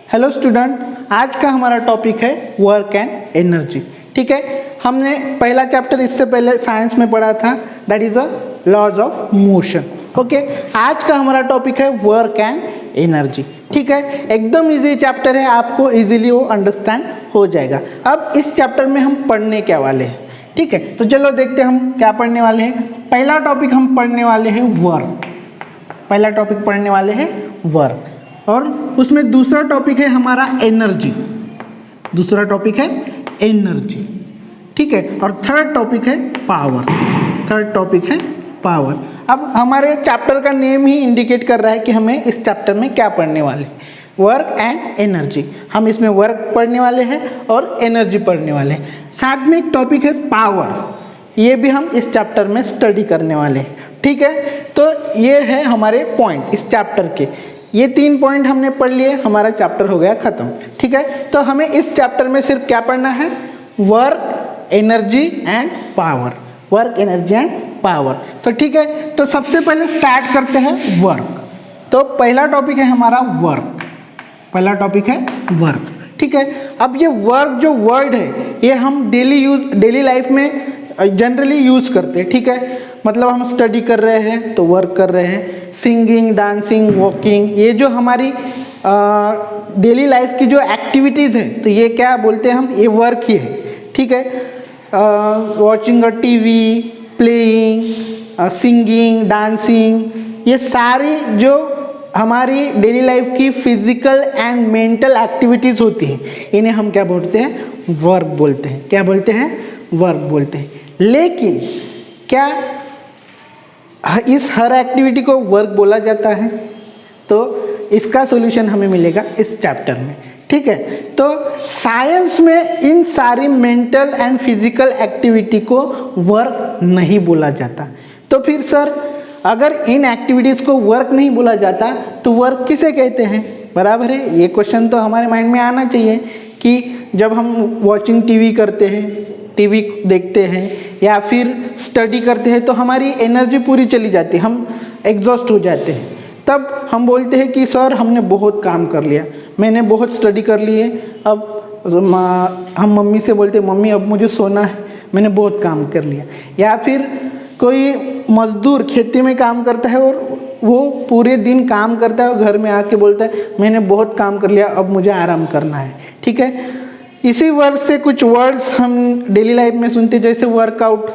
Hello student, आज का हमारा टॉपिक है वर्क एंड एनर्जी। ठीक है, हमने पहला चैप्टर इससे पहले साइंस में पढ़ा था, that is a laws of motion. Okay, आज का हमारा टॉपिक है वर्क एंड एनर्जी। ठीक है, एकदम इजी चैप्टर है, आपको इजीली वो अंडरस्टैंड हो जाएगा। अब इस चैप्टर में हम पढ़ने क्या वाले हैं, ठीक है, तो चलो देखते हैं हम क्या पढ़ने वाले हैं। पहला टॉपिक हम पढ़ने वाले हैं वर्क। पहला टॉपिक पढ़ने वाले हैं वर्क, और उसमें दूसरा टॉपिक है हमारा एनर्जी। दूसरा टॉपिक है एनर्जी, ठीक है, और थर्ड टॉपिक है पावर। थर्ड टॉपिक है पावर। अब हमारे चैप्टर का नेम ही इंडिकेट कर रहा है कि हमें इस चैप्टर में क्या पढ़ने वाले हैं, वर्क एंड एनर्जी। हम इसमें वर्क पढ़ने वाले हैं और एनर्जी पढ़ने वाले हैं। साथ में एक टॉपिक है पावर, ये भी हम इस चैप्टर में स्टडी करने वाले हैं। ठीक है, तो ये है हमारे पॉइंट इस चैप्टर के। ये 3 पॉइंट हमने पढ़ लिए, हमारा चैप्टर हो गया खत्म। ठीक है, तो हमें इस चैप्टर में सिर्फ क्या पढ़ना है, work, energy and power. Work, energy and power. तो ठीक है, तो सबसे पहले स्टार्ट करते हैं वर्क। तो पहला टॉपिक है हमारा वर्क। पहला टॉपिक है वर्क। ठीक है, अब ये वर्क जो वर्ड है, ये हम डेली लाइफ में जनरली यूज करते हैं। ठीक है, मतलब हम स्टडी कर रहे हैं तो वर्क कर रहे हैं। सिंगिंग, डांसिंग, वॉकिंग, ये जो हमारी डेली लाइफ की जो एक्टिविटीज़ है, तो ये क्या बोलते हैं हम, ये वर्क ही है। ठीक है, watching a TV, playing, singing, dancing, ये सारी जो हमारी डेली लाइफ की फिजिकल एंड मेंटल एक्टिविटीज़ होती हैं, इन्हें हम क्या बोलते हैं, वर्क बोलते हैं। क्या बोलते हैं, वर्क बोलते हैं। लेकिन क्या इस हर एक्टिविटी को वर्क बोला जाता है? तो इसका सॉल्यूशन हमें मिलेगा इस चैप्टर में। ठीक है, तो साइंस में इन सारी मेंटल एंड फिजिकल एक्टिविटी को वर्क नहीं बोला जाता। तो फिर सर, अगर इन एक्टिविटीज़ को वर्क नहीं बोला जाता तो वर्क किसे कहते हैं? बराबर है, ये क्वेश्चन तो हमारे माइंड में आना चाहिए कि जब हम वॉचिंग टीवी करते हैं, टीवी देखते हैं या फिर स्टडी करते हैं, तो हमारी एनर्जी पूरी चली जाती है, हम एग्जॉस्ट हो जाते हैं। तब हम बोलते हैं कि सर हमने बहुत काम कर लिया, मैंने बहुत स्टडी कर ली है, अब हम मम्मी से बोलते हैं मम्मी अब मुझे सोना है, मैंने बहुत काम कर लिया। या फिर कोई मजदूर खेती में काम करता है और वो पूरे दिन काम करता है और घर में आके बोलता है मैंने बहुत काम कर लिया, अब मुझे आराम करना है। ठीक है, इसी वर्ड से कुछ वर्ड्स हम डेली लाइफ में सुनते, जैसे वर्कआउट।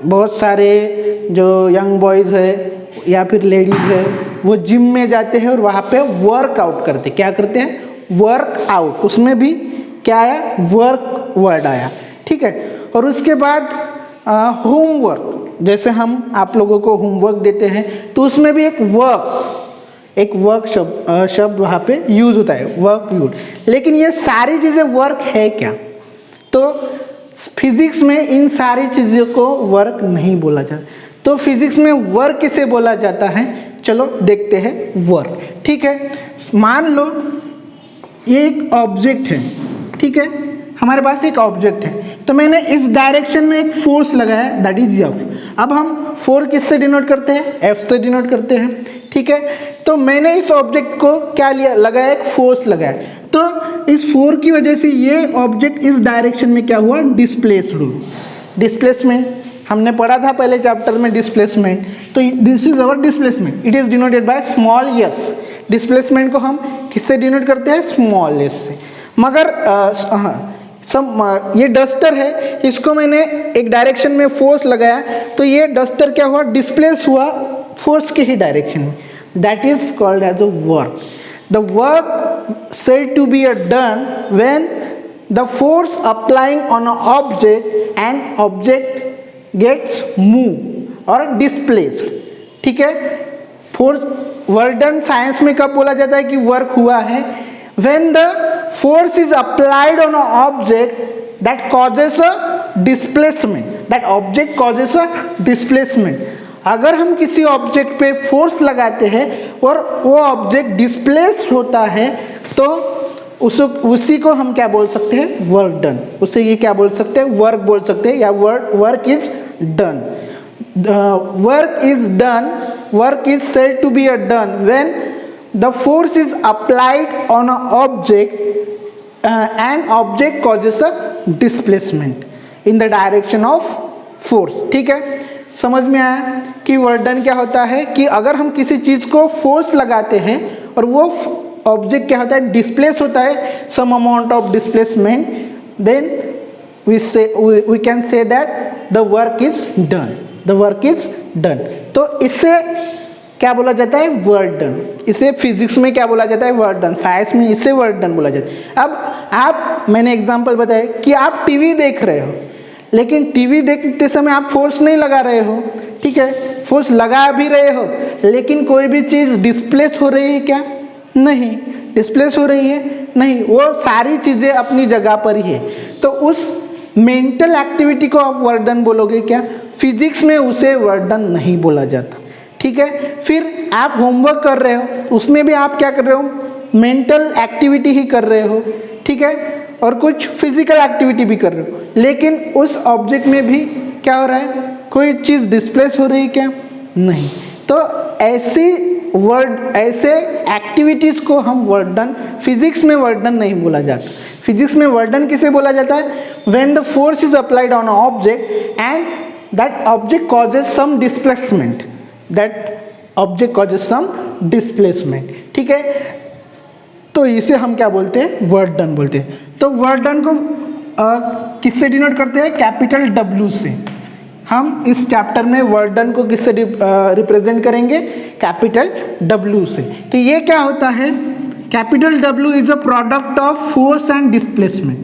बहुत सारे जो यंग बॉयज़ है या फिर लेडीज़ है, वो जिम में जाते हैं और वहाँ पे वर्कआउट करते। क्या करते हैं, वर्कआउट। उसमें भी क्या आया, वर्क वर्ड आया। ठीक है, और उसके बाद होमवर्क, जैसे हम आप लोगों को होमवर्क देते हैं तो उसमें भी एक वर्क शब्द वहाँ पे यूज़ होता है, वर्क यूज। लेकिन ये सारी चीज़ें वर्क है क्या? तो फिजिक्स में इन सारी चीज़ों को वर्क नहीं बोला जाता। तो फिजिक्स में वर्क किसे बोला जाता है, चलो देखते हैं वर्क। ठीक है, मान लो ये एक ऑब्जेक्ट है। ठीक है, हमारे पास एक ऑब्जेक्ट है, तो मैंने इस डायरेक्शन में एक फोर्स लगाया, दैट इज एफ। अब हम फोर्स किससे डिनोट करते हैं, एफ से डिनोट करते हैं। ठीक है, तो मैंने इस ऑब्जेक्ट को क्या लिया, लगाया, एक फोर्स लगाया। तो इस फोर्स की वजह से ये ऑब्जेक्ट इस डायरेक्शन में क्या हुआ, डिस्प्लेस्ड हुआ। डिस्प्लेसमेंट हमने पढ़ा था पहले चैप्टर में, डिस्प्लेसमेंट। तो this is our displacement, it is denoted by small S. Displacement को हम किससे डिनोट करते हैं, स्मॉल एस से। मगर ये डस्टर है, इसको मैंने एक डायरेक्शन में फोर्स लगाया, तो ये डस्टर क्या हुआ, डिस्प्लेस हुआ फोर्स के ही डायरेक्शन में। That is called as a work. The work said to be done when the force applying on an object and object gets moved or displaced। ठीक है, फोर्स वर्क डन साइंस में कब बोला जाता है कि वर्क हुआ है, when the force is applied on an object that causes a displacement, that object causes a displacement। अगर हम किसी ऑब्जेक्ट पे फोर्स लगाते हैं और वो ऑब्जेक्ट डिस्प्लेस होता है, तो उसी को हम क्या बोल सकते हैं, वर्क डन। उसे ये क्या बोल सकते हैं, वर्क बोल सकते हैं, या work is done. work is done, work is said to be done when the force is applied on a object and object causes a displacement in the direction of force. ठीक है, समझ में आया कि वर्क डन क्या होता है कि अगर हम किसी चीज़ को फोर्स लगाते हैं और वो ऑब्जेक्ट क्या होता है, डिस्प्लेस होता है, some amount of displacement, then we can say that the work is done, the work is done. तो इससे क्या बोला जाता है, वर्क डन। इसे फिजिक्स में क्या बोला जाता है, वर्क डन। साइंस में इसे वर्क डन बोला जाता है। अब मैंने एग्जांपल बताया कि आप टीवी देख रहे हो, लेकिन टीवी देखते समय आप फोर्स नहीं लगा रहे हो, ठीक है, फोर्स लगा भी रहे हो, लेकिन कोई भी चीज़ डिस्प्लेस हो रही है क्या, नहीं, डिस्प्लेस हो रही है नहीं, वो सारी चीज़ें अपनी जगह पर ही है। तो उस मेंटल एक्टिविटी को आप वर्क डन बोलोगे क्या, फिजिक्स में उसे वर्क डन नहीं बोला जाता। ठीक है, फिर आप होमवर्क कर रहे हो, उसमें भी आप क्या कर रहे हो, मेंटल एक्टिविटी ही कर रहे हो, ठीक है, और कुछ फिजिकल एक्टिविटी भी कर रहे हो, लेकिन उस ऑब्जेक्ट में भी क्या हो रहा है, कोई चीज़ डिस्प्लेस हो रही है क्या, नहीं। तो ऐसे एक्टिविटीज़ को हम वर्क डन, फिजिक्स में वर्क डन नहीं बोला जाता। फिजिक्स में वर्क डन किसे बोला जाता है, when the force is applied on a object and that object causes some displacement, that object causes some displacement. ठीक है, तो इसे हम क्या बोलते हैं, वर्क डन बोलते हैं। तो वर्क डन को किससे डिनोट करते हैं, कैपिटल W से। हम इस चैप्टर में वर्क डन को किससे रिप्रेजेंट करेंगे, कैपिटल W से। तो ये क्या होता है, capital W is a product of force and displacement,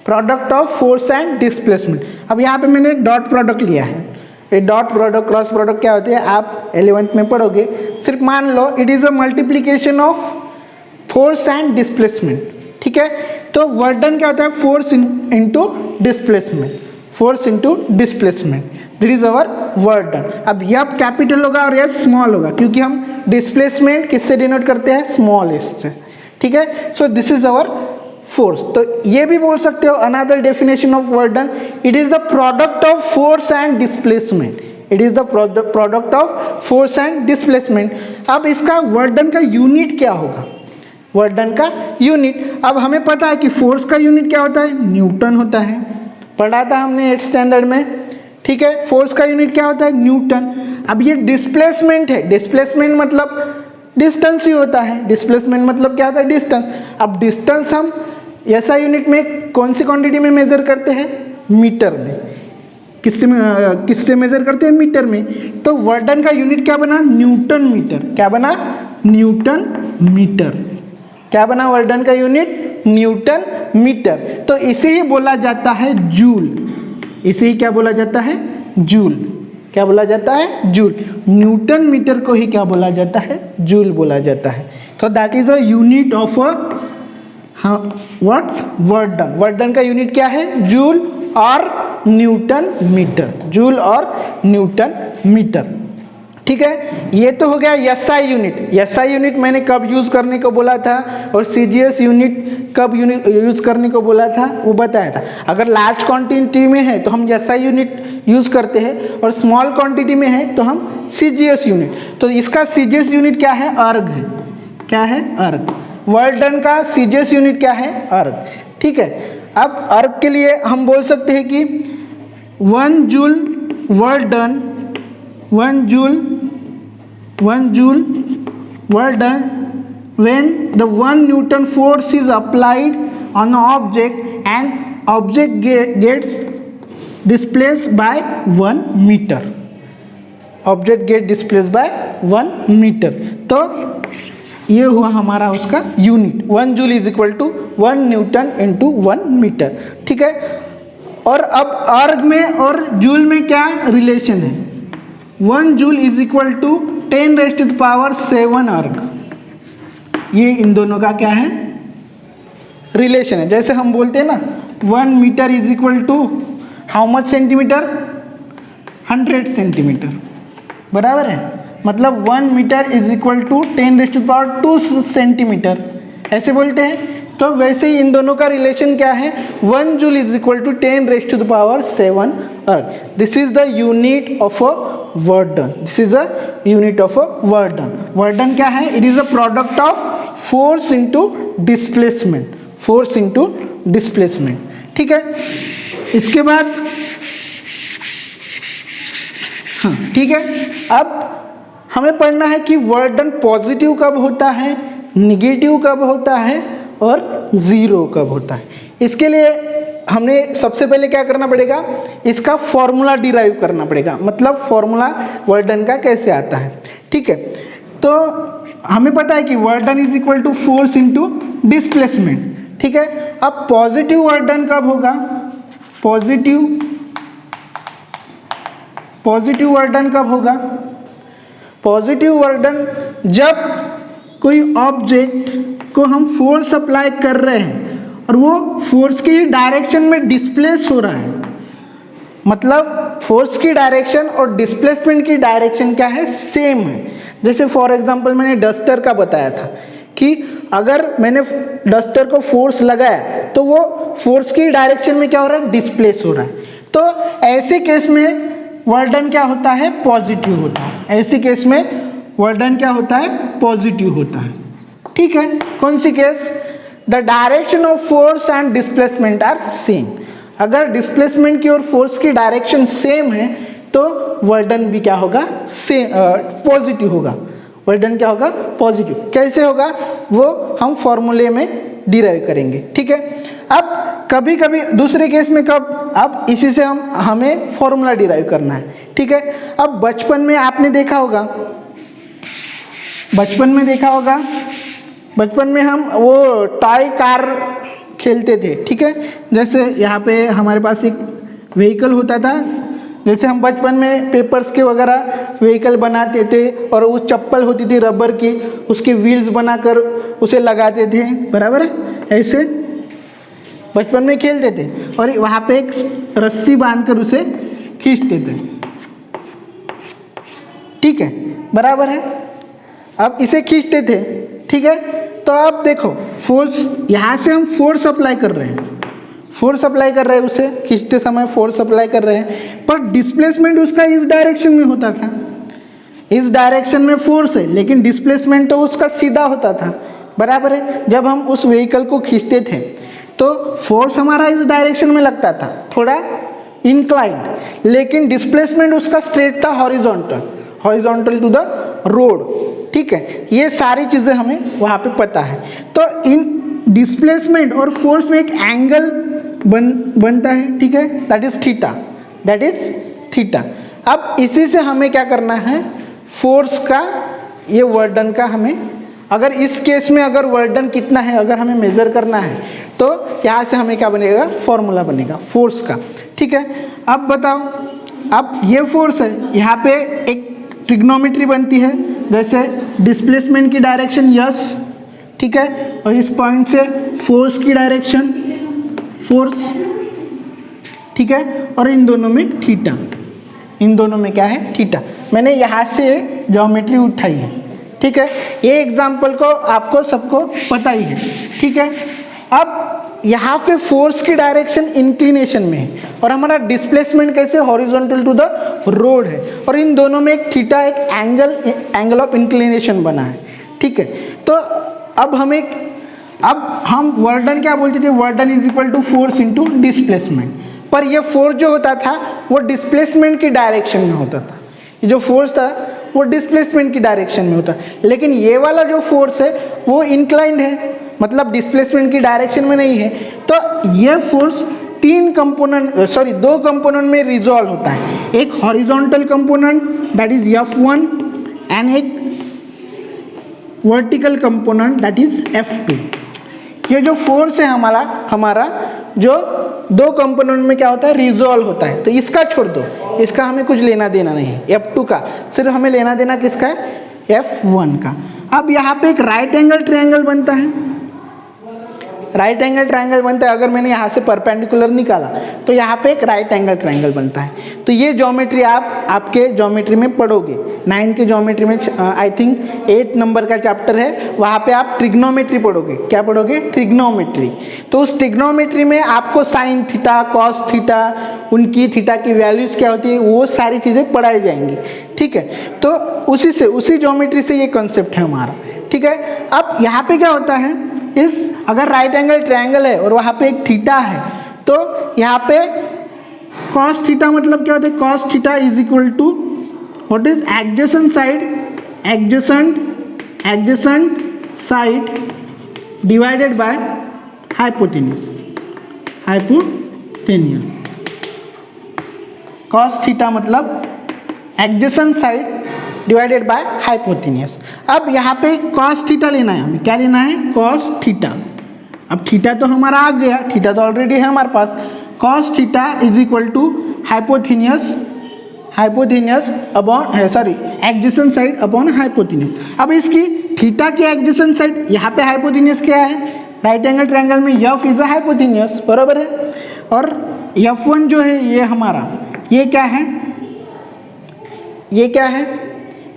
product of force and displacement. अब यहाँ पे मैंने डॉट प्रोडक्ट लिया है, ये डॉट प्रोडक्ट क्रॉस प्रोडक्ट क्या होती है आप 11th में पढ़ोगे। सिर्फ मान लो it is a multiplication of force and displacement. ठीक है, तो वर्क डन क्या होता है, force into displacement, force into displacement, this is our work done. अब यह कैपिटल होगा और यह स्मॉल होगा, क्योंकि हम डिस्प्लेसमेंट किससे डिनोट करते हैं, स्मॉल एस से। ठीक है, so this is our force. तो ये भी बोल सकते हो another definition of work done, it is the product of force and displacement, it is the product of force and displacement. अब इसका वर्क डन का यूनिट क्या होगा, वर्क डन का यूनिट, अब हमें पता है कि फोर्स का यूनिट क्या होता है, न्यूटन होता है, पढ़ा था हमने 8th स्टैंडर्ड में। ठीक है, फोर्स का यूनिट क्या होता है, न्यूटन। अब ये डिस्प्लेसमेंट है, डिस्प्लेसमेंट मतलब डिस्टेंस ही होता है, डिस्प्लेसमेंट मतलब क्या होता है, डिस्टेंस। अब डिस्टेंस हम ऐसा यूनिट में कौन सी क्वांटिटी में मेजर करते हैं, मीटर में। किससे मेजर करते हैं, मीटर में। तो वर्क डन का यूनिट क्या बना, न्यूटन मीटर। क्या बना, न्यूटन मीटर। क्या बना वर्क डन का यूनिट, न्यूटन मीटर। तो इसे ही बोला जाता है जूल, इसे ही क्या बोला जाता है, जूल। क्या बोला जाता है, जूल। न्यूटन मीटर को ही क्या बोला जाता है, जूल बोला जाता है। तो that is a unit of a what, work done. Work done का यूनिट क्या है, जूल और न्यूटन मीटर, जूल और न्यूटन मीटर। ठीक है, ये तो हो गया SI यूनिट। SI यूनिट मैंने कब यूज़ करने को बोला था और CGS यूनिट कब यूज़ करने को बोला था वो बताया था। अगर लार्ज क्वांटिटी में है तो हम SI यूनिट यूज़ करते हैं, और स्मॉल क्वांटिटी में है तो हम CGS यूनिट। तो इसका CGS यूनिट क्या है, अर्ग है। क्या है, अर्ग। वर्क डन का CGS यूनिट क्या है, अर्ग। ठीक है, अब अर्ग के लिए हम बोल सकते हैं कि 1 joule work done, 1 joule work done when the 1 Newton force is applied on an object and object gets displaced by 1 meter, object get displaced by 1 meter। तो ये हुआ हमारा उसका unit, 1 joule is equal to 1 Newton into 1 metre. ठीक है, और अब अर्ग में और जूल में क्या रिलेशन है, 1 जूल इज इक्वल टू 10⁻⁷ अर्ग। ये इन दोनों का क्या है, रिलेशन है। जैसे हम बोलते हैं ना 1 metre is equal to how much centimetre, 100 centimetre, बराबर है। मतलब 1 metre is equal to 10⁻² centimetre, ऐसे बोलते हैं। तो वैसे ही इन दोनों का रिलेशन क्या है, 1 जूल इज इक्वल टू 10⁻⁷ अर्ग। This is the unit of a work done. This is a unit of a work done. Work done क्या है? It is a product of force into displacement, force into displacement. ठीक है, इसके बाद हाँ ठीक है, अब हमें पढ़ना है कि वर्क डन पॉजिटिव कब होता है, निगेटिव कब होता है और जीरो कब होता है। इसके लिए हमने सबसे पहले क्या करना पड़ेगा, इसका फॉर्मूला डिराइव करना पड़ेगा, मतलब फॉर्मूला वर्क डन का कैसे आता है। ठीक है, तो हमें पता है कि work done is equal to force into displacement. ठीक है, अब पॉजिटिव वर्क डन कब होगा, पॉजिटिव वर्क डन कब होगा, पॉजिटिव वर्क डन जब कोई ऑब्जेक्ट को हम फोर्स अप्लाई कर रहे हैं और वो फोर्स की डायरेक्शन में डिस्प्लेस हो रहा है, मतलब फोर्स की डायरेक्शन और डिस्प्लेसमेंट की डायरेक्शन क्या है, सेम है। जैसे फॉर एग्जांपल मैंने डस्टर का बताया था कि अगर मैंने डस्टर को फोर्स लगाया तो वो फोर्स की डायरेक्शन में क्या हो रहा है, डिस्प्लेस हो रहा है। तो ऐसे केस में वर्क डन क्या होता है, पॉजिटिव होता है। ऐसे केस में वर्क डन क्या होता है, पॉजिटिव होता है। ठीक है, कौन सी case, the direction of force and displacement are same. अगर डिस्प्लेसमेंट की और फोर्स की डायरेक्शन सेम है तो वर्क डन भी क्या होगा, सेम पॉजिटिव होगा। वर्क डन क्या होगा, पॉजिटिव। कैसे होगा वो हम फॉर्मूले में डिराइव करेंगे। ठीक है, अब कभी कभी दूसरे केस में कब, अब इसी से हमें फॉर्मूला डिराइव करना है। ठीक है, अब बचपन में आपने देखा होगा, बचपन में हम वो टॉय कार खेलते थे। ठीक है, जैसे यहाँ पे हमारे पास एक व्हीकल होता था, जैसे हम बचपन में पेपर्स के वगैरह व्हीकल बनाते थे और वो चप्पल होती थी रबर की, उसके व्हील्स बनाकर उसे लगाते थे, बराबर है, ऐसे बचपन में खेलते थे और वहाँ पे एक रस्सी बांधकर उसे खींचते थे। ठीक है, बराबर है, अब इसे खींचते थे। ठीक है, तो अब देखो फोर्स, यहाँ से हम फोर्स अप्लाई कर रहे हैं, उसे खींचते समय फोर्स अप्लाई कर रहे हैं, पर डिस्प्लेसमेंट उसका इस डायरेक्शन में होता था, इस डायरेक्शन में फोर्स है, लेकिन डिस्प्लेसमेंट तो उसका सीधा होता था, बराबर है। जब हम उस व्हीकल को खींचते थे तो फोर्स हमारा इस डायरेक्शन में लगता था, थोड़ा इंक्लाइंड, लेकिन डिस्प्लेसमेंट उसका स्ट्रेट था, हॉरिजॉन्टल टू द रोड। ठीक है, ये सारी चीज़ें हमें वहाँ पे पता है। तो इन डिस्प्लेसमेंट और फोर्स में एक एंगल बनता है। ठीक है, दैट इज थीटा। अब इसी से हमें क्या करना है, फोर्स का, ये वर्क डन का हमें, अगर इस केस में अगर वर्क डन कितना है अगर हमें मेजर करना है तो यहाँ से हमें क्या बनेगा, फॉर्मूला बनेगा फोर्स का। ठीक है, अब बताओ, अब ये फोर्स है, यहाँ पे एक ट्रिग्नोमेट्री बनती है, जैसे डिस्प्लेसमेंट की डायरेक्शन यस, ठीक है, और इस पॉइंट से फोर्स की डायरेक्शन फोर्स, ठीक है, और इन दोनों में थीटा, इन दोनों में क्या है, थीटा। मैंने यहाँ से ज्योमेट्री उठाई है। ठीक है, ये एग्जाम्पल को आपको सबको पता ही है। ठीक है, अब यहाँ पे फोर्स की डायरेक्शन इंक्लिनेशन में है और हमारा डिस्प्लेसमेंट कैसे, हॉरिजॉन्टल टू द रोड है, और इन दोनों में एक थीटा, एक एंगल ऑफ इंक्लिनेशन बना है। ठीक है, तो अब हम वर्क डन क्या बोलते थे, work done is equal to force into displacement, पर ये फोर्स जो होता था वो डिस्प्लेसमेंट की डायरेक्शन में होता था, ये जो फोर्स था वो डिस्प्लेसमेंट की डायरेक्शन में होता, लेकिन ये वाला जो फोर्स है वो इंक्लाइंड है, मतलब डिस्प्लेसमेंट की डायरेक्शन में नहीं है। तो ये फोर्स दो कंपोनेंट में रिजॉल्व होता है, एक horizontal component that is F1 and एक vertical component that is F2। ये जो फोर्स है हमारा जो दो कंपोनेंट में क्या होता है, रिजॉल्व होता है। तो इसका छोड़ दो, इसका हमें कुछ लेना देना नहीं है, F2 का, सिर्फ हमें लेना देना किसका है, F1 का। अब यहाँ पे एक राइट एंगल ट्रायंगल बनता है, राइट एंगल ट्रायंगल बनता है, अगर मैंने यहाँ से परपेंडिकुलर निकाला तो यहाँ पे एक राइट एंगल ट्रायंगल बनता है। तो ये ज्योमेट्री आप आपके ज्योमेट्री में पढ़ोगे, 9 के ज्योमेट्री में आई थिंक 8 नंबर का चैप्टर है, वहाँ पे आप ट्रिग्नोमेट्री पढ़ोगे। क्या पढ़ोगे? ट्रिग्नोमेट्री। तो उस ट्रिग्नोमेट्री में आपको साइन थीटा, कॉस थीटा, उनकी थीटा की वैल्यूज़ क्या होती है, वो सारी चीज़ें पढ़ाई जाएंगी। ठीक है, तो उसी ज्योमेट्री से ये कॉन्सेप्ट है हमारा। ठीक है, अब यहाँ पे क्या होता है, अगर राइट एंगल ट्रायंगल है और वहाँ पे एक थीटा है, तो यहाँ पे कॉस थीटा मतलब क्या होता है, cos theta is equal to what is adjacent side divided by hypotenuse. Cos theta मतलब adjacent side divided by hypotenuse. अब यहाँ पे कॉस थीटा लेना है हमें, क्या लेना है? Cos theta. अब थीटा तो हमारा आ गया, थीटा तो ऑलरेडी है हमारे पास। Cos theta is equal to hypotenuse upon adjacent side upon hypotenuse. अब इसकी थीटा की एडजेसेंट साइड, यहाँ पे हाइपोटेन्यूज क्या है? राइट एंगल ट्रायंगल में एफ इज अ हाइपोटेन्यूज, बराबर है। और F1 जो है ये हमारा, ये क्या है?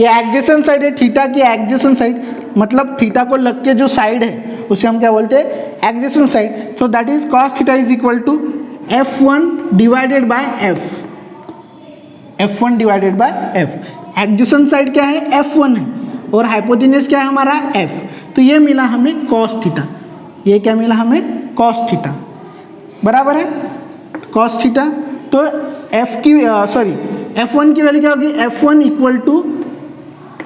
ये एडजेसेंट साइड है, थीटा की एडजेसेंट साइड, मतलब थीटा को लग के जो साइड है उसे हम क्या बोलते हैं? Adjacent side. So that is cos theta is equal to F1 divided by F। Adjacent side क्या है? F1 है, और हाइपोटेन्यूज क्या है हमारा? F। तो ये मिला हमें कॉस थीटा, ये क्या मिला हमें? कॉस थीटा, बराबर है कॉस थीटा। तो F1 की वैल्यू क्या होगी? F1 equal to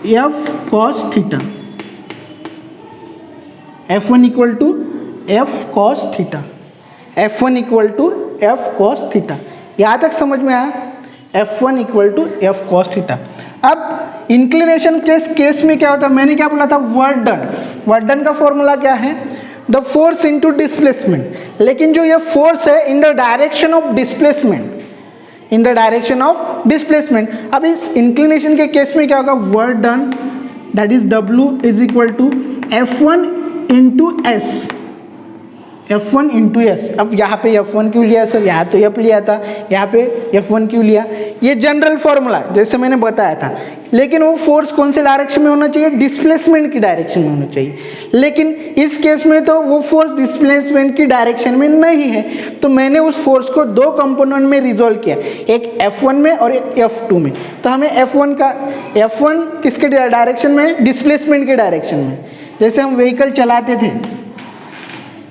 F cos theta. F1 equal to F cos theta. F1 equal to F cos theta. यहाँ तक समझ में आया? F1 equal to F cos theta. अब इंक्लिनेशन केस में क्या होता है? मैंने क्या बोला था? वर्क डन का फॉर्मूला क्या है? The force into displacement. लेकिन जो ये फोर्स है in the direction of displacement, अब इस इंक्लिनेशन के केस में क्या होगा? Work done that is W is equal to F1 into S. अब यहाँ पे F1 क्यों लिया सर? यहाँ तो F लिया था, यहाँ पे F1 क्यों लिया? ये जनरल फॉर्मूला है जैसे मैंने बताया था, लेकिन वो फोर्स कौन से डायरेक्शन में होना चाहिए? डिस्प्लेसमेंट की डायरेक्शन में होना चाहिए। लेकिन इस केस में तो वो फोर्स डिस्प्लेसमेंट की डायरेक्शन में नहीं है, तो मैंने उस फोर्स को दो कंपोनेंट में रिजोल्व किया, एक F1 में और एक F2 में। तो हमें F1 किसके डायरेक्शन में? डिस्प्लेसमेंट के डायरेक्शन में। जैसे हम व्हीकल चलाते थे,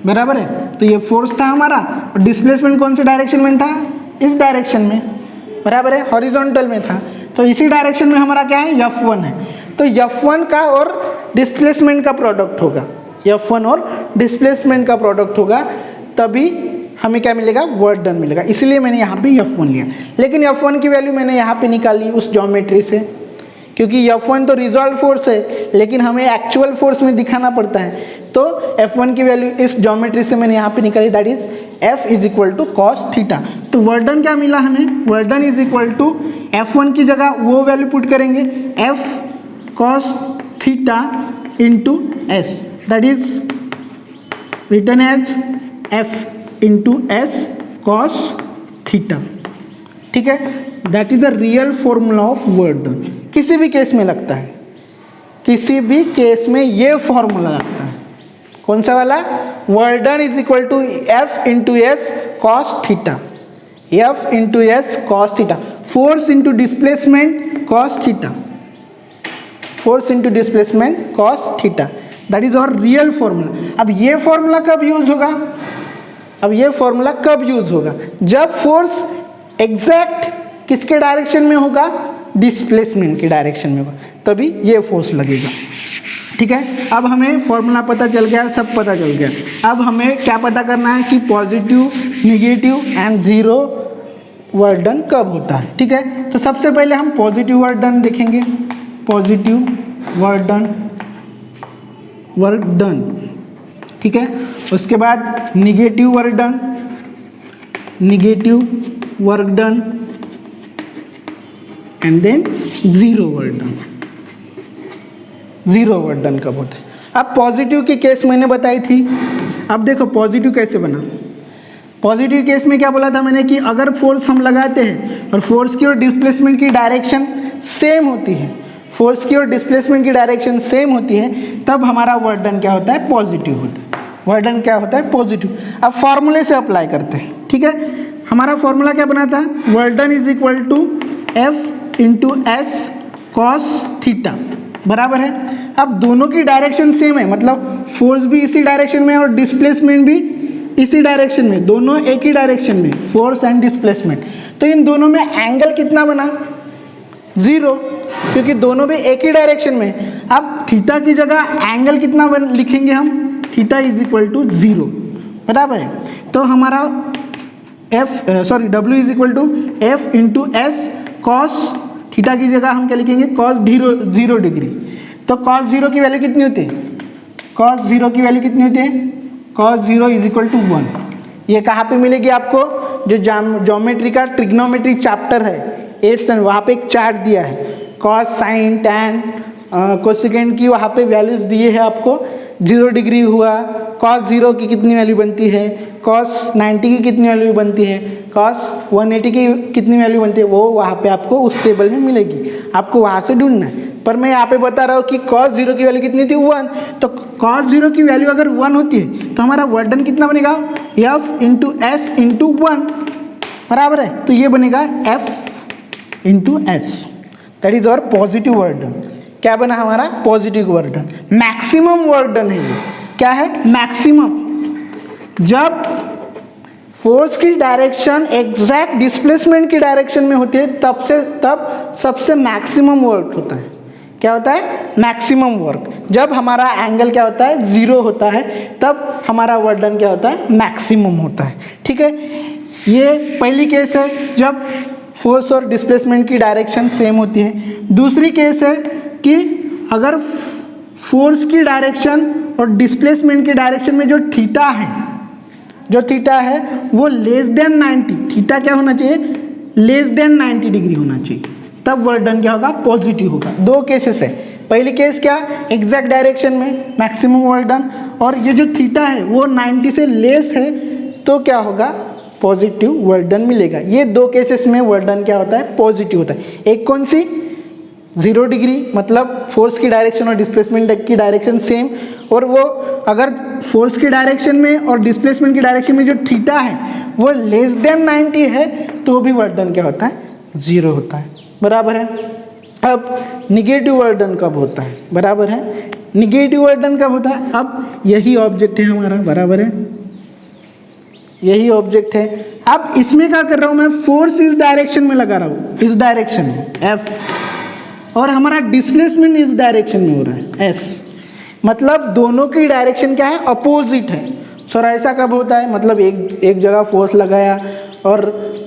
बराबर है, तो ये फोर्स था हमारा, और डिस्प्लेसमेंट कौन से डायरेक्शन में था? इस डायरेक्शन में, बराबर है, हॉरिजॉन्टल में था। तो इसी डायरेक्शन में हमारा क्या है? F1 है। तो F1 का और डिस्प्लेसमेंट का प्रोडक्ट होगा, तभी हमें क्या मिलेगा? वर्क डन मिलेगा। इसलिए मैंने यहाँ पे F1 लिया। लेकिन F1 की वैल्यू मैंने यहाँ पे निकाली उस ज्योमेट्री से, क्योंकि F1 तो रिजॉल्व फोर्स है, लेकिन हमें एक्चुअल फोर्स में दिखाना पड़ता है। तो F1 की वैल्यू इस ज्योमेट्री से मैंने यहाँ पे निकाली, that is F is equal to cos theta. तो वर्क डन क्या मिला हमें? Work done is equal to F1 की जगह वो वैल्यू पुट करेंगे, F cos theta into S, that is written as F into S cos theta. ठीक है, that is the real formula of work done. किसी भी केस में लगता है, किसी भी केस में ये फॉर्मूला लगता है। कौन सा वाला? Work done is equal to F into S cos theta, F into S cos theta, force into displacement cos theta, that is our real formula. अब ये फॉर्मूला कब यूज होगा? जब फोर्स एग्जैक्ट किसके डायरेक्शन में होगा? डिस्प्लेसमेंट की direction में होगा, तभी ये फोर्स लगेगा। ठीक है, अब हमें फॉर्मूला पता चल गया, सब पता चल गया। अब हमें क्या पता करना है कि positive, negative and zero work done कब होता है। ठीक है, तो सबसे पहले हम पॉजिटिव वर्क डन देखेंगे। पॉजिटिव वर्क डन, ठीक है। उसके बाद negative work done and than zero work done कब होता है। अब पॉजिटिव की केस मैंने बताई थी। अब देखो पॉजिटिव कैसे बना। पॉजिटिव केस में क्या बोला था मैंने कि अगर फोर्स हम लगाते हैं और फोर्स की और डिस्प्लेसमेंट की डायरेक्शन सेम होती है, फोर्स की और डिस्प्लेसमेंट की डायरेक्शन सेम होती है, तब हमारा वर्क डन क्या होता है, पॉजिटिव होता है। वर्क डन क्या होता है, पॉजिटिव। अब फॉर्मूले से अप्लाई करते हैं, ठीक है। हमारा फॉर्मूला क्या बना था, work done is equal to F into S cos theta, बराबर है। अब दोनों की डायरेक्शन सेम है, मतलब फोर्स भी इसी डायरेक्शन में और डिस्प्लेसमेंट भी इसी डायरेक्शन में, दोनों एक ही डायरेक्शन में, फोर्स एंड डिस्प्लेसमेंट। तो इन दोनों में एंगल कितना बना, 0, क्योंकि दोनों भी एक ही डायरेक्शन में। अब थीटा की जगह एंगल कितना लिखेंगे हम, थीटा इज इक्वल टू 0, बराबर है। तो हमारा W is equal to F into S cos theta की जगह हम क्या लिखेंगे, कॉस 0 डिग्री। तो कॉस 0 की वैल्यू कितनी होती है, कॉस 0 की वैल्यू कितनी होती है, कॉस 0 इज इक्वल टू 1। ये कहाँ पे मिलेगी आपको, जो ज्योमेट्री का ट्रिग्नोमेट्री चैप्टर है 8th स्टैंडर्ड, वहाँ पे एक चार्ट दिया है, कॉस साइन टैन कोसेकेंड की वहाँ पे वैल्यूज दिए हैं आपको। 0 डिग्री हुआ, कॉस 0 की कितनी वैल्यू बनती है, कॉस 90 की कितनी वैल्यू बनती है, कॉस 180 की कितनी वैल्यू बनती है, वो वहाँ पे आपको उस टेबल में मिलेगी, आपको वहाँ से ढूंढना है। पर मैं यहाँ पे बता रहा हूँ कि cos 0 की वैल्यू कितनी थी, 1। तो cos 0 की वैल्यू अगर 1 होती है तो हमारा वर्क डन कितना बनेगा, f इंटू एस इंटू 1, बराबर है। तो ये बनेगा f into S, that is our positive work done. क्या बना हमारा, positive work done. Maximum work done है ये, क्या है, मैक्सिमम। जब फोर्स की डायरेक्शन एग्जैक्ट डिस्प्लेसमेंट की डायरेक्शन में होती है तब सबसे मैक्सिमम वर्क होता है। क्या होता है, मैक्सिमम वर्क। जब हमारा एंगल क्या होता है, 0 होता है, तब हमारा वर्क डन क्या होता है, मैक्सिमम होता है, ठीक है। ये पहली केस है जब फोर्स और डिस्प्लेसमेंट की डायरेक्शन सेम होती है। दूसरी केस है कि अगर फोर्स की डायरेक्शन और डिस्प्लेसमेंट की डायरेक्शन में जो थीटा है वो लेस देन 90, थीटा क्या होना चाहिए, लेस देन 90 डिग्री होना चाहिए, तब वर्क डन क्या होगा, पॉजिटिव होगा। 2 केसेस है। पहली केस क्या, एग्जैक्ट डायरेक्शन में मैक्सिमम वर्क डन, और ये जो थीटा है वो 90 से लेस है तो क्या होगा, पॉजिटिव वर्क डन मिलेगा। ये 2 केसेस में वर्क डन क्या होता है, पॉजिटिव होता है। एक कौन सी, 0 डिग्री, मतलब फोर्स की डायरेक्शन और डिस्प्लेसमेंट की डायरेक्शन सेम, और वो अगर फोर्स की डायरेक्शन में और डिस्प्लेसमेंट की डायरेक्शन में जो थीटा है वो लेस देन 90 है तो भी वर्क डन क्या होता है, 0 होता है, बराबर है। अब निगेटिव वर्क डन कब होता है, बराबर है। निगेटिव वर्क डन कब होता है, अब यही ऑब्जेक्ट है हमारा, बराबर है, यही ऑब्जेक्ट है। अब इसमें क्या कर रहा हूँ मैं, फोर्स इस डायरेक्शन में लगा रहा हूँ, इस डायरेक्शन में F, और हमारा डिस्प्लेसमेंट इस डायरेक्शन में हो रहा है S, मतलब दोनों की डायरेक्शन क्या है, अपोजिट है। सर ऐसा कब होता है, मतलब एक जगह फोर्स लगाया और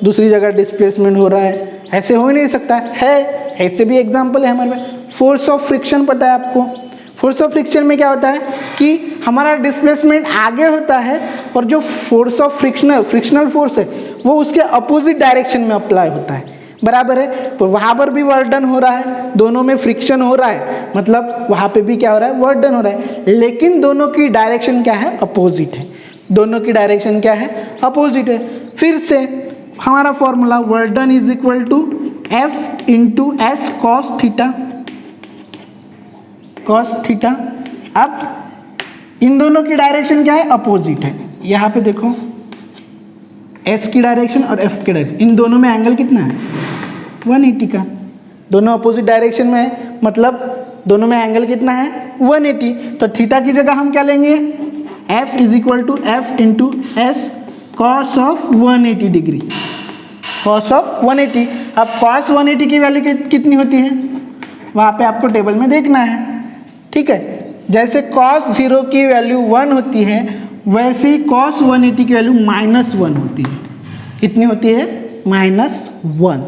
दूसरी जगह डिस्प्लेसमेंट हो रहा है, ऐसे हो ही नहीं सकता है। ऐसे भी एग्जांपल है हमारे पास। फोर्स ऑफ फ्रिक्शन पता है आपको, फोर्स ऑफ फ्रिक्शन में क्या होता है कि हमारा डिस्प्लेसमेंट आगे होता है और जो फोर्स ऑफ फ्रिक्शनल फोर्स है वो उसके अपोजिट डायरेक्शन में अप्लाई होता है, बराबर है। तो वहाँ पर भी वर्क डन हो रहा है, दोनों में फ्रिक्शन हो रहा है, मतलब वहाँ पे भी क्या हो रहा है, वर्क डन हो रहा है, लेकिन दोनों की डायरेक्शन क्या है, अपोजिट है। दोनों की डायरेक्शन क्या है, अपोजिट है। फिर से हमारा formula work done is equal to F into S cos theta. अब इन दोनों की डायरेक्शन क्या है, अपोजिट है। यहाँ पे देखो S की डायरेक्शन और F की डायरेक्शन, इन दोनों में एंगल कितना है, 180 का। दोनों अपोजिट डायरेक्शन में है, मतलब दोनों में एंगल कितना है, 180। तो थीटा की जगह हम क्या लेंगे, F is equal to F into S cos of 180 degree, cos of 180। अब कॉस 180 की वैल्यू कितनी होती है, वहाँ पे आपको टेबल में देखना है, ठीक है। जैसे cos 0 की वैल्यू 1 होती है, वैसे ही cos 180 की वैल्यू -1 होती है। कितनी होती है, -1।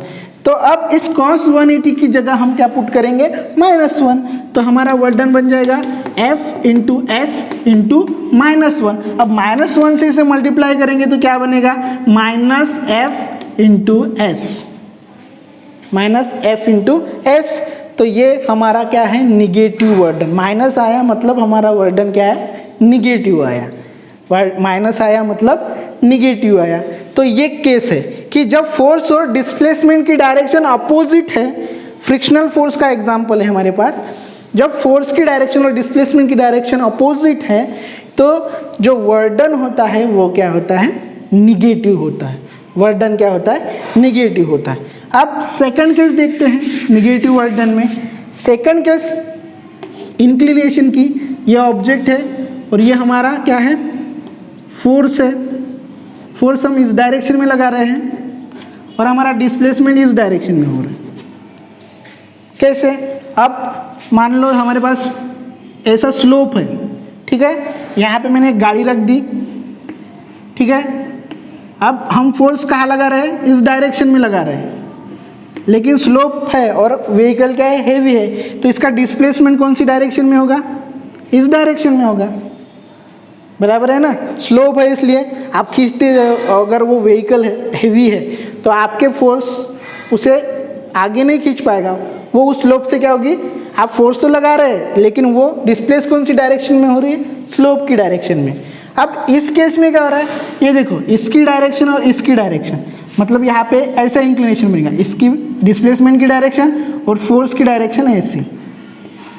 तो अब इस cos 180 की जगह हम क्या पुट करेंगे, -1। तो हमारा वर्क डन बन जाएगा F इंटू एस इंटू -1। अब -1 से इसे मल्टीप्लाई करेंगे तो क्या बनेगा, -F into S, -F into S. तो ये हमारा क्या है, निगेटिव वर्क डन। माइनस आया मतलब हमारा वर्क डन क्या है, निगेटिव आया, माइनस आया मतलब निगेटिव आया। तो ये केस है कि जब फोर्स और डिस्प्लेसमेंट की डायरेक्शन अपोजिट है, फ्रिक्शनल फोर्स का एग्जांपल है हमारे पास, जब फोर्स की डायरेक्शन और डिस्प्लेसमेंट की डायरेक्शन अपोजिट है तो जो वर्डन होता है वो क्या होता है, निगेटिव होता है। वर्डन क्या होता है, निगेटिव होता है। अब सेकंड केस देखते हैं निगेटिव वर्डन में। सेकंड केस इंक्लिनेशन की, यह ऑब्जेक्ट है और ये हमारा क्या है, फोर्स है। फोर्स हम इस डायरेक्शन में लगा रहे हैं और हमारा डिस्प्लेसमेंट इस डायरेक्शन में हो रहा है। कैसे, अब मान लो हमारे पास ऐसा स्लोप है, ठीक है, यहाँ पे मैंने एक गाड़ी रख दी, ठीक है। अब हम फोर्स कहाँ लगा रहे हैं, इस डायरेक्शन में लगा रहे हैं, लेकिन स्लोप है और व्हीकल क्या है, हेवी है, तो इसका डिस्प्लेसमेंट कौन सी डायरेक्शन में होगा, इस डायरेक्शन में होगा, बराबर है ना। स्लोप है इसलिए आप खींचते, अगर वो व्हीकल है हेवी है तो आपके फोर्स उसे आगे नहीं खींच पाएगा, वो उस स्लोप से क्या होगी, आप फोर्स तो लगा रहे हैं लेकिन वो डिस्प्लेस कौन सी डायरेक्शन में हो रही है, स्लोप की डायरेक्शन में। अब इस केस में क्या हो रहा है, ये देखो इसकी डायरेक्शन और इसकी डायरेक्शन, मतलब यहाँ पे ऐसा इंक्लिनेशन बनेगा, इसकी डिस्प्लेसमेंट की डायरेक्शन और फोर्स की डायरेक्शन ऐसी।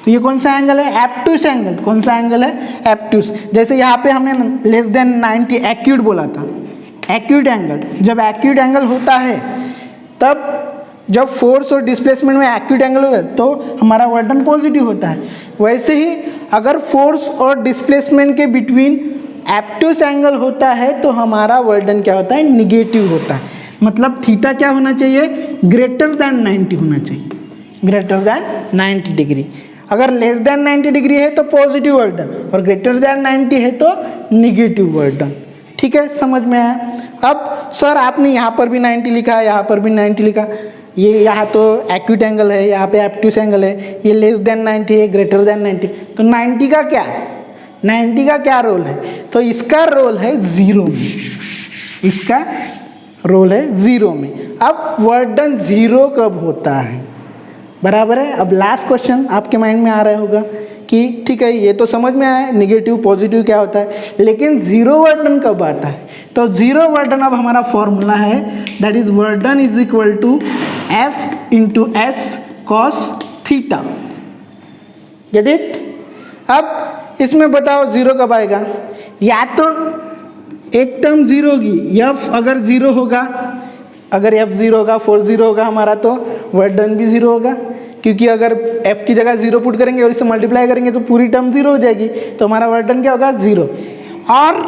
तो ये कौन सा एंगल है, एब्ट्यूस एंगल। कौन सा एंगल है, एब्ट्यूस। जैसे यहाँ पे हमने लेस देन 90 एक्यूट बोला था, एक्यूट एंगल। जब एक्यूट एंगल होता है तब जब फोर्स और डिस्प्लेसमेंट में एक्यूट एंगल होता है तो हमारा वर्डन पॉजिटिव होता है। वैसे ही अगर फोर्स और डिस्प्लेसमेंट के बिटवीन एब्ट्यूस एंगल होता है तो हमारा वर्डन क्या होता है, निगेटिव होता है। मतलब थीटा क्या होना चाहिए, ग्रेटर दैन 90 होना चाहिए, ग्रेटर दैन 90 डिग्री। अगर लेस दैन 90 डिग्री है तो पॉजिटिव वर्डन और ग्रेटर दैन 90 है तो निगेटिव वर्डन। ठीक है, समझ में आया। अब सर आपने यहाँ पर भी 90 लिखा, यहाँ पर भी 90 लिखा, ये यहाँ तो एक्यूट एंगल है, यहाँ पे एब्ट्यूस एंगल है, ये लेस देन 90 है, ग्रेटर देन 90, तो 90 का क्या है, 90 का क्या रोल है, तो इसका रोल है 0 में, इसका रोल है 0 में। अब वर्डन 0 कब होता है, बराबर है। अब लास्ट क्वेश्चन आपके माइंड में आ रहा होगा कि ठीक है ये तो समझ में आया निगेटिव पॉजिटिव क्या होता है, लेकिन 0 वर्डन कब आता है। तो 0 वर्डन अब हमारा फॉर्मूला है, that is work done is equal to F into S cos theta. Get it. अब इसमें बताओ 0 कब आएगा, या तो एक टर्म 0 होगी, F अगर 0 होगा, अगर F 0 होगा, 4 0 होगा हमारा, तो वर्डन भी 0 होगा, क्योंकि अगर F की जगह 0 पुट करेंगे और इसे मल्टीप्लाई करेंगे तो पूरी टर्म 0 हो जाएगी, तो हमारा वर्डन क्या होगा, 0। और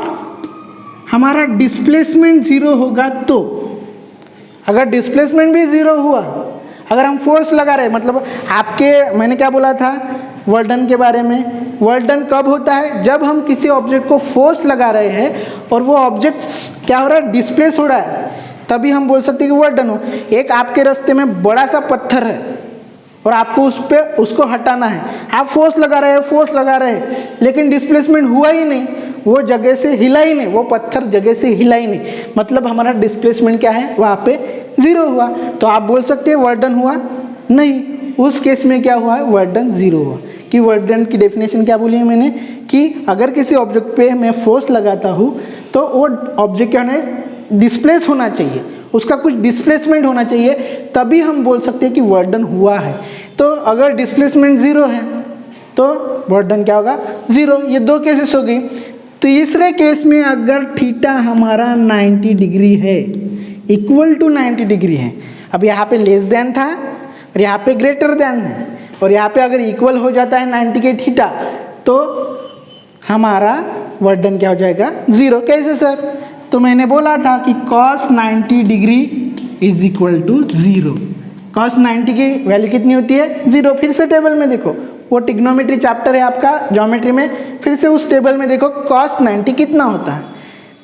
हमारा डिस्प्लेसमेंट 0 होगा, तो अगर डिस्प्लेसमेंट भी 0 हुआ, अगर हम फोर्स लगा रहे, मतलब आपके मैंने क्या बोला था वर्डन के बारे में, वर्डन कब होता है, जब हम किसी ऑब्जेक्ट को फोर्स लगा रहे हैं और वो ऑब्जेक्ट क्या हो रहा है, डिस्प्लेस हो रहा है, तभी हम बोल सकते हैं कि वर्डन हो। एक आपके रास्ते में बड़ा सा पत्थर है और आपको उसको हटाना है, आप फोर्स लगा रहे हैं, फोर्स लगा रहे हैं, लेकिन डिस्प्लेसमेंट हुआ ही नहीं, वो जगह से हिला ही नहीं, वो पत्थर जगह से हिला ही नहीं, मतलब हमारा डिस्प्लेसमेंट क्या है, वहाँ पे 0 हुआ। तो आप बोल सकते हैं वर्डन हुआ नहीं, उस केस में क्या हुआ है, वर्डन 0 हुआ। कि वर्डन की डेफिनेशन क्या बोली है मैंने, कि अगर किसी ऑब्जेक्ट पे मैं फोर्स लगाता हूँ तो वो ऑब्जेक्ट क्या है, डिस्प्लेस होना चाहिए, उसका कुछ डिस्प्लेसमेंट होना चाहिए, तभी हम बोल सकते हैं कि वर्डन हुआ है। तो अगर डिस्प्लेसमेंट 0 है तो वर्डन क्या होगा, 0। ये 2 केसेस हो गई। तीसरे केस में अगर थीटा हमारा 90 डिग्री है, इक्वल टू 90 डिग्री है, अब यहाँ पे लेस देन था और यहाँ पे ग्रेटर देन है, और यहाँ पे अगर इक्वल हो जाता है 90 के थीटा तो हमारा वर्डन क्या हो जाएगा, 0। कैसे सर, तो मैंने बोला था कि cos 90 degree is equal to 0। cos 90 की वैल्यू कितनी होती है, 0। फिर से टेबल में देखो, वो ट्रिग्नोमेट्री चैप्टर है आपका ज्योमेट्री में, फिर से उस टेबल में देखो cos 90 कितना होता है,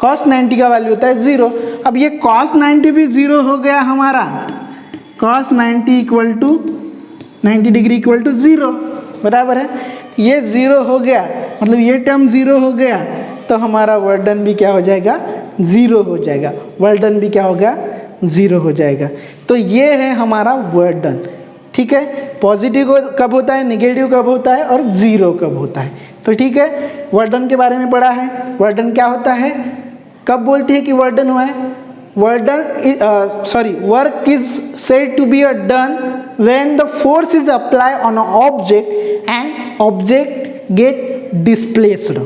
cos 90 का वैल्यू होता है 0। अब ये cos 90 भी 0 हो गया हमारा, cos 90 equal to 90 degree equal to 0, बराबर है। ये 0 हो गया, मतलब ये टर्म 0 हो गया, तो हमारा वर्डन भी क्या हो जाएगा, 0 हो जाएगा, वर्डन भी क्या होगा, 0 हो जाएगा। तो ये है हमारा वर्डन, ठीक है, पॉजिटिव कब होता है, नेगेटिव कब होता है और जीरो कब होता है। तो ठीक है, वर्क डन के बारे में पढ़ा है। वर्क डन क्या होता है, कब बोलते हैं कि वर्क डन हुआ है। Work is said to be done when the force is applied on an object and object get displaced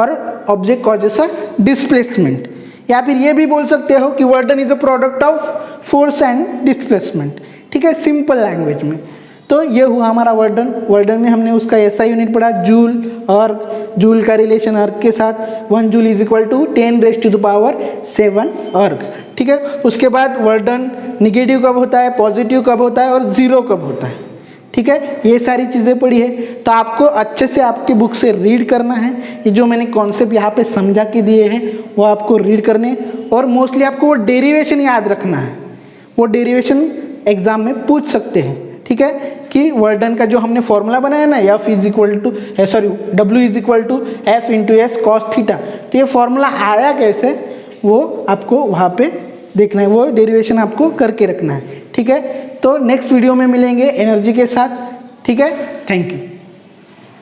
और ऑब्जेक्ट कॉजेस अ डिस्प्लेसमेंट, या फिर ये भी बोल सकते हो कि work done is a product of force and displacement. ठीक है, सिंपल लैंग्वेज में। तो ये हुआ हमारा वर्क डन। वर्क डन में हमने उसका एसआई यूनिट पढ़ा, जूल, अर्ग, जूल का रिलेशन अर्ग के साथ 1 जूल इज इक्वल टू 10⁻⁷ अर्ग। ठीक है, उसके बाद वर्क डन निगेटिव कब होता है, पॉजिटिव कब होता है और जीरो कब होता है। ठीक है, ये सारी चीज़ें पढ़ी है। तो आपको अच्छे से आपकी बुक से रीड करना है। ये जो मैंने कॉन्सेप्ट यहाँ पे समझा के दिए हैं वो आपको रीड करने, और मोस्टली आपको वो डेरिवेशन याद रखना है। वो डेरिवेशन एग्जाम में पूछ सकते हैं। ठीक है, कि वर्क डन का जो हमने फॉर्मूला बनाया ना, W is equal to F into S cos theta, तो ये फॉर्मूला आया कैसे वो आपको वहाँ पे देखना है, वो डेरिवेशन आपको करके रखना है। ठीक है, तो नेक्स्ट वीडियो में मिलेंगे एनर्जी के साथ। ठीक है, थैंक यू।